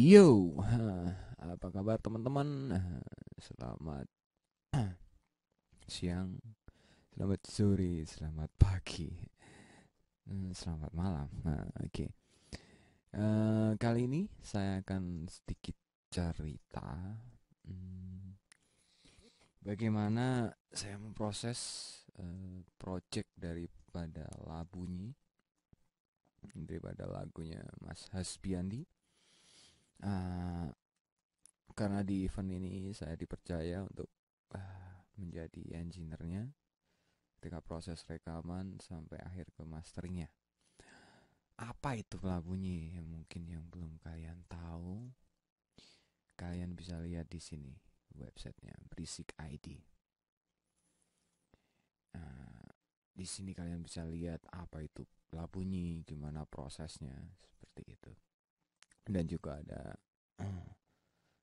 Yo, apa kabar teman-teman? Selamat siang, selamat sore, selamat pagi, selamat malam. Oke. Kali ini saya akan sedikit cerita bagaimana saya memproses project daripada lagunya Mas Hasbiandi. Uh, karena di event ini saya dipercaya untuk menjadi engineer-nya ketika proses rekaman sampai akhir ke masteringnya. Apa itu lagu bunyi yang mungkin yang belum kalian tahu? Kalian bisa lihat di sini websitenya Berisik ID. Nah, di sini kalian bisa lihat apa itu lagu bunyi, gimana prosesnya, seperti itu. Dan juga ada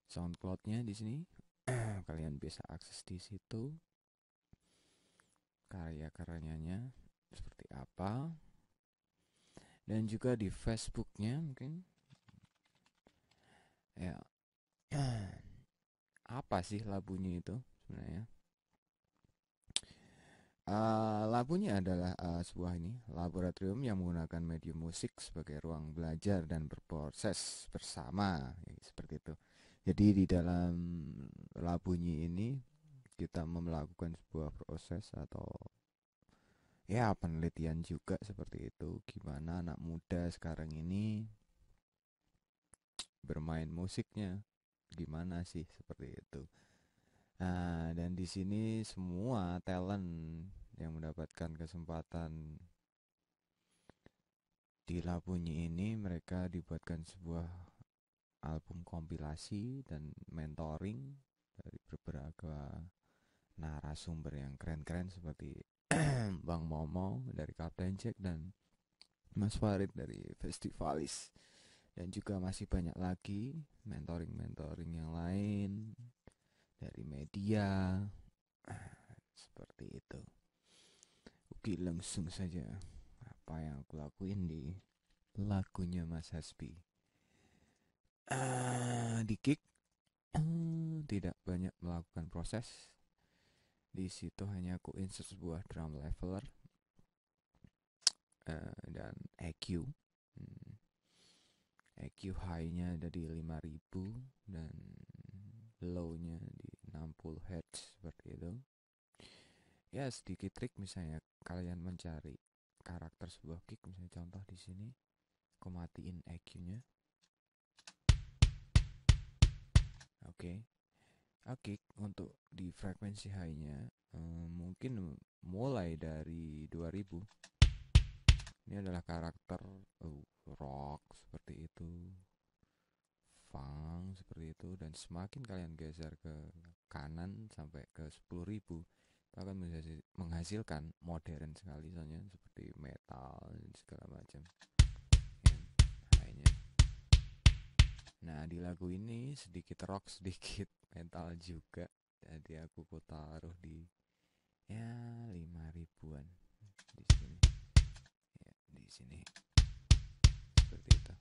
SoundCloud-nya di sini. Kalian bisa akses di situ karya-karyanya seperti apa, dan juga di Facebooknya mungkin ya. Apa sih lagunya itu sebenarnya? Lagunya adalah sebuah laboratorium yang menggunakan medium musik sebagai ruang belajar dan berproses bersama, ya, seperti itu. Jadi di dalam lagunya ini kita melakukan sebuah proses atau ya penelitian juga seperti itu. Gimana anak muda sekarang ini bermain musiknya, gimana sih seperti itu. Nah, dan di sini semua talent yang mendapatkan kesempatan di lagunya ini mereka dibuatkan sebuah album kompilasi dan mentoring dari beberapa narasumber yang keren-keren seperti Bang Momo dari Kapten Jack dan Mas Farid dari Festivalis, dan juga masih banyak lagi mentoring-mentoring yang lain dari media. Seperti itu. Oke, langsung saja apa yang aku lakuin di lagunya Mas Hasbi. Di kick tidak banyak melakukan proses. Di situ hanya aku insert sebuah drum leveler dan EQ. EQ high-nya ada di 5000 dan low-nya di 60 Hz seperti itu. Ya, sedikit trik misalnya kalian mencari karakter sebuah kick, misalnya contoh di sini aku matiin EQ-nya. Oke. Kick untuk di frekuensi high-nya mungkin mulai dari 2000. Ini adalah karakter rock seperti itu, funk seperti itu, dan semakin kalian geser ke kanan sampai ke 10.000 itu akan menghasilkan modern sekali soalnya seperti metal dan segala macam. High-nya. Nah, di lagu ini sedikit rock, sedikit metal juga. Jadi aku taruh di ya 5.000-an di sini. Ya, di sini. Seperti itu.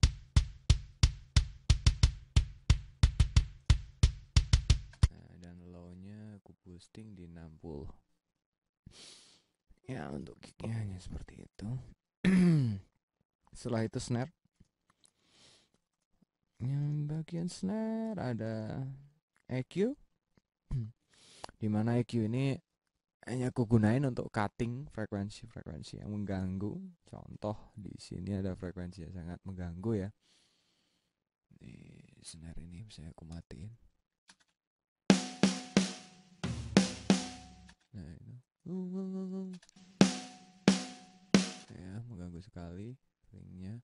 Nah, dan low-nya aku boosting di 60. Ya, untuk kicknya hanya seperti itu. Setelah itu snare. Yang bagian snare ada EQ. Dimana EQ ini hanya aku gunain untuk cutting frekuensi-frekuensi yang mengganggu. Contoh di sini ada frekuensi yang sangat mengganggu ya. Di snare ini bisa aku matiin. Nah, itu. Ya, mengganggu sekali ringnya.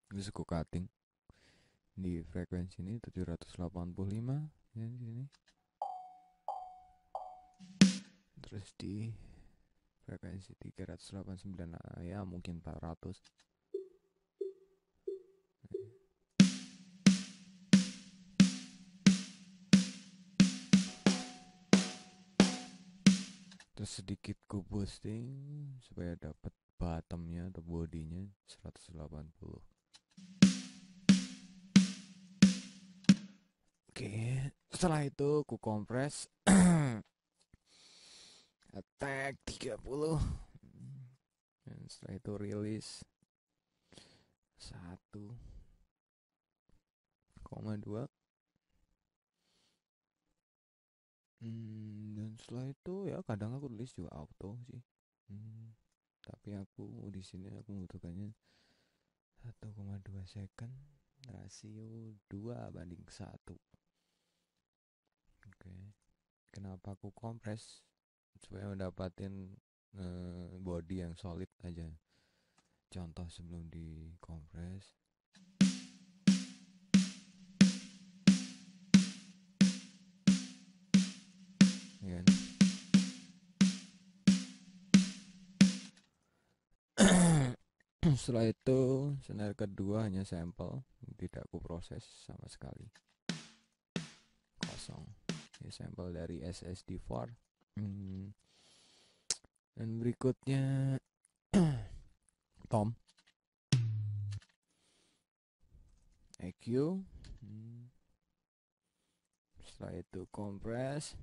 Terus aku cutting di frekuensi ini 785 ya di sini. Terus di frekuensi 389 ya mungkin 400. Terus sedikit ku boosting supaya dapat bottomnya atau bodinya 180. Oke, setelah itu ku kompres attack 30. Dan setelah itu rilis 1,2. Dan setelah itu ya kadang aku tulis juga auto sih. Tapi aku di sini aku membutuhkannya 1,2 second, rasio 2:1. Oke. Kenapa aku kompres? Supaya mendapatkan body yang solid aja. Contoh sebelum dikompres. Ya kan? Setelah itu snare kedua hanya sampel, tidak aku proses sama sekali, kosong. Ini sampel dari SSD4. Dan berikutnya tom EQ. Setelah itu kompres.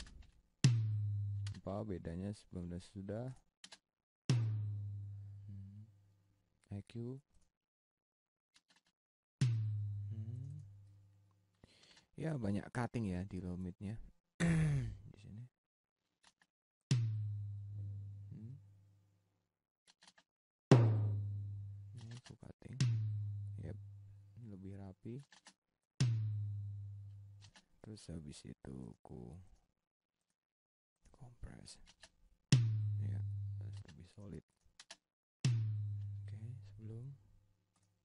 Apa bedanya sebelum dan sudah? EQ. Ya banyak cutting ya di low midnya. Di sini. Ini aku cutting. Yep, lebih rapi. Terus habis itu aku kompres. Ya, lebih solid. Oke, sebelum,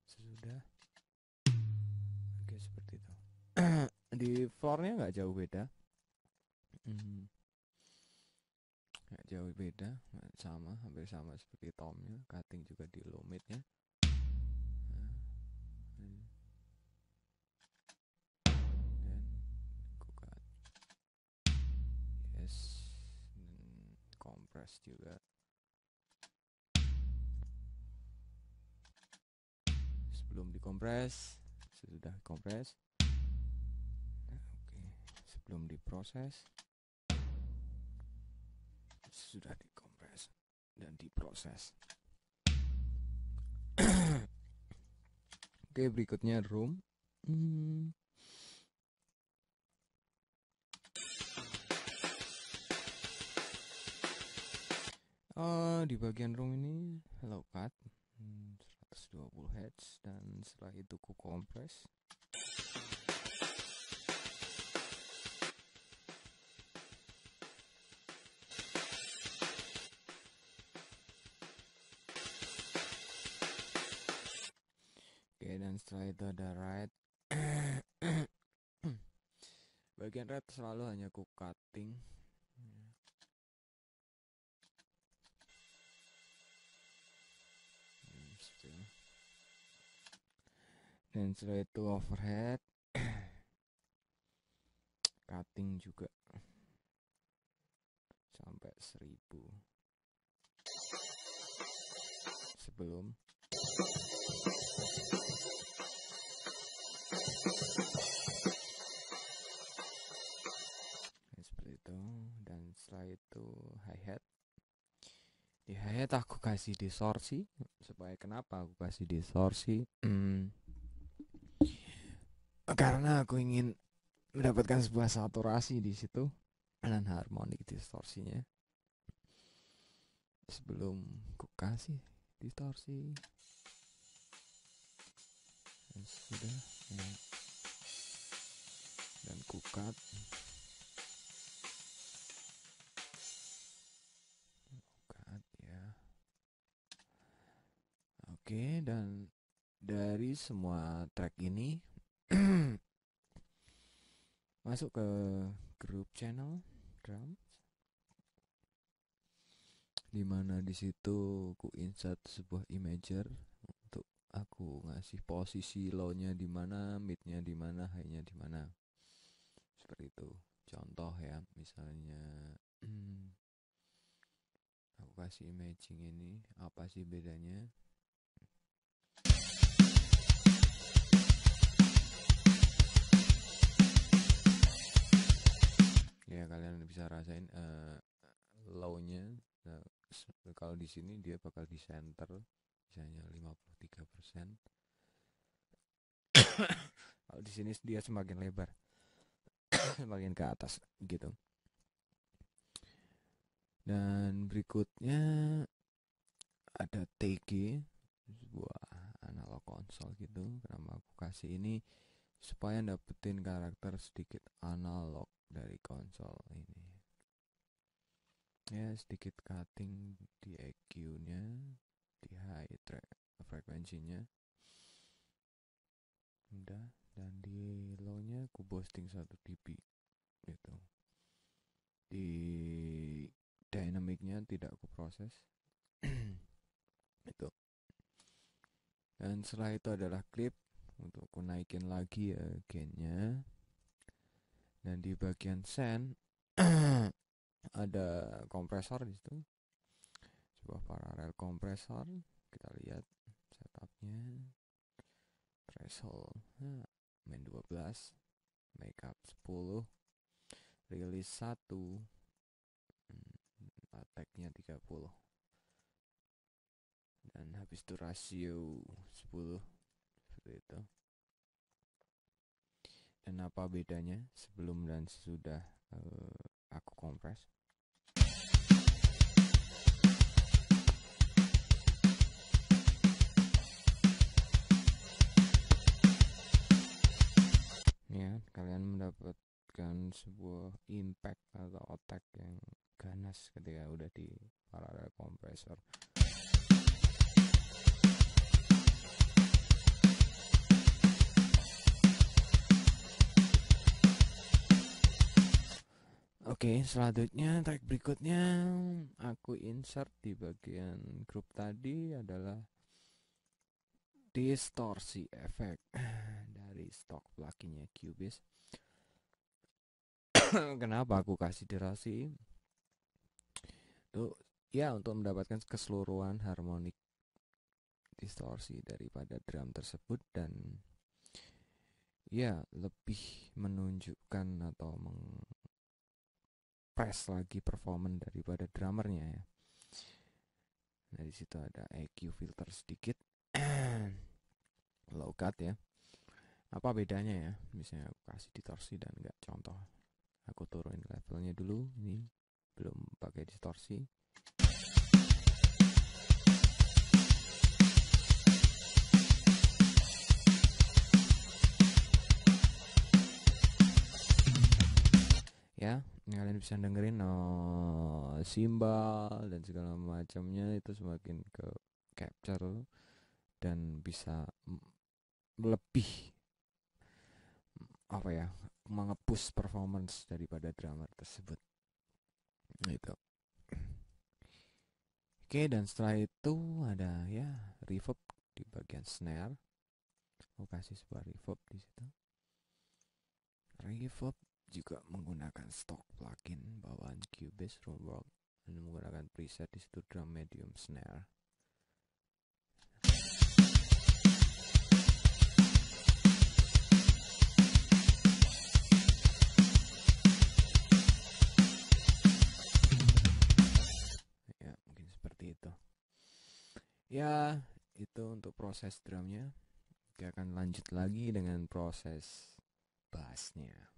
sesudah. Oke, seperti itu. Di floornya nggak jauh beda. Nggak jauh beda, sama, hampir sama seperti tomnya. Cutting juga di low midnya. Dan aku cut. Yes. Kompres juga. Sebelum dikompres, sesudah kompres. Oke, sebelum diproses, sudah dikompres dan diproses. Oke, berikutnya room. Di bagian room ini low cut 120 Hz, dan setelah itu ku kompres. Oke, dan setelah itu ada right. Bagian right selalu hanya ku cutting. Dan setelah itu overhead, cutting juga sampai 1000 sebelum. Seperti itu. Dan setelah itu hi-hat. Di hi-hat aku kasih distorsi. Supaya kenapa aku kasih distorsi? Karena aku ingin mendapatkan sebuah saturasi di situ dan harmonik distorsinya. Sebelum aku kasih distorsi, dan sudah ya. Dan ku cut. Ya. Oke, dan dari semua track ini masuk ke grup channel drum, dimana di situ ku insert sebuah imager untuk aku ngasih posisi low-nya di mana, mid-nya di mana, high-nya di mana. Seperti itu. Contoh ya, misalnya aku kasih imaging ini, apa sih bedanya? ya kalian bisa rasain low-nya. Nah, kalau di sini dia bakal di center, misalnya 53%. Kalau di sini dia semakin lebar, semakin ke atas gitu. Dan berikutnya ada TG, sebuah analog konsol gitu. Kenapa aku kasih ini? Supaya dapetin karakter sedikit analog dari konsol ini. Ya, sedikit cutting di EQ-nya, di high frekuensinya. Udah, dan di low-nya aku boosting 1 dB gitu. Di dynamic-nya tidak aku proses. Itu. Dan setelah itu adalah clip untuk aku naikin lagi ya gain-nya. Dan di bagian send ada kompresor di situ. Sebuah paralel kompresor. Kita lihat setupnya. Threshold main 12, makeup 10, release 1, attack-nya 30. Dan habis itu rasio 10 seperti itu. Dan apa bedanya sebelum dan sesudah aku kompres? Ya, kalian mendapatkan sebuah impact atau attack yang ganas ketika udah di paralel kompresor. Oke, selanjutnya track berikutnya aku insert di bagian grup tadi adalah distorsi efek dari stok pluginnya Cubase. Kenapa aku kasih distorsi? Tuh, ya untuk mendapatkan keseluruhan harmonik distorsi daripada drum tersebut dan ya lebih menunjukkan atau press lagi performance daripada drummernya ya. Nah di situ ada EQ filter sedikit, low cut ya. Apa bedanya ya? Misalnya aku kasih distorsi dan enggak, contoh aku turunin levelnya dulu, ini belum pakai distorsi. Ya, kalian bisa dengerin simbal dan segala macamnya itu semakin ke capture dan bisa lebih apa ya, mengepus performance daripada drummer tersebut gitu. Oke, dan setelah itu ada ya reverb di bagian snare. Aku kasih sebuah reverb di situ. Reverb juga menggunakan stock plugin bawaan Cubase Roomworld dan menggunakan preset di situ drum medium snare. Ya, mungkin seperti itu. Ya, itu untuk proses drumnya. Kita akan lanjut lagi dengan proses bassnya.